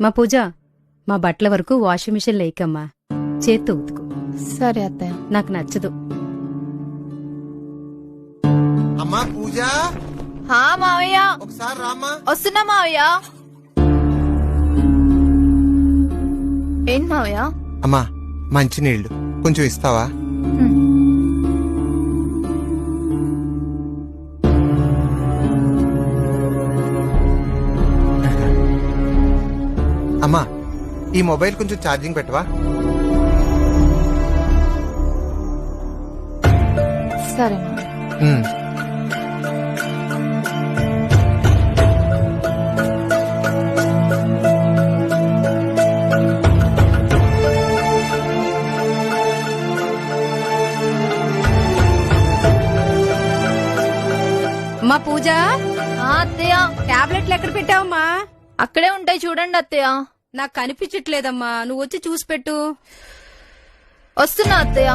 మా పూజ, మా బట్టల వరకు వాషింగ్ మిషన్ లేకమ్మా, చేత్తో ఉతుకు. సరే అత్తయ్య. నాకు నచ్చదు. అమ్మా పూజ, హా మావయ్య, ఒకసారి రామ్మా. వస్తున్నా మావయ్య. ఏంటి మావయ్య? అమ్మా మంచినీళ్లు కొంచెం ఇస్తావా? అమ్మా ఈ మొబైల్ కొంచెం ఛార్జింగ్ పెట్టవా? సరే మావయ్య. ఉమ్. మా పూజ, అత్తయ్య, టాబ్లెట్లు ఎక్కడ పెట్టావమ్మా? అక్కడే ఉంటాయి చూడండి అత్తయ్య. నాకు కనిపించట్లేదమ్మా, నువ్వు వచ్చి చూసి పెట్టు. వస్తున్నా అత్తయ్య.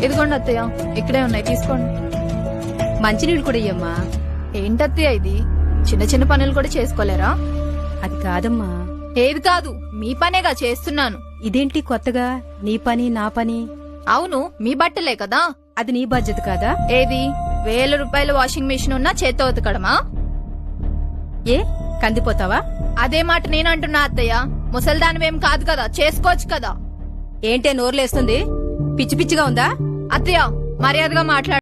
ఇదిగోండి అత్తయ్య, ఇక్కడే ఉన్నాయి, తీసుకోండి. మంచినీళ్ళు కూడా ఇయ్యమ్మా. ఏంటత్తయ్య ఇది? చిన్న చిన్న పనులు కూడా చేసుకోలేరా? అది కాదమ్మా. ఏది కాదు, మీ పనేగా చేస్తున్నాను. ఇదేంటి కొత్తగా? నీ పని నా పని? అవును, మీ బట్టలే కదా. అది నీ బాధ్యత కాదా? ఏది 1000 రూపాయల వాషింగ్ మిషన్ ఉన్నా చేత్తో ఉతకడమా? ఏ కందిపోతావా? అదే మాట నేనంటున్నా అత్తయ్య. ముసల్దానివేం కాదు కదా, చేసుకోవచ్చు కదా. ఏంటే నోర్లేస్తుంది? పిచ్చి పిచ్చిగా ఉందా? అత్తయ్య, మర్యాదగా మాట్లాడు.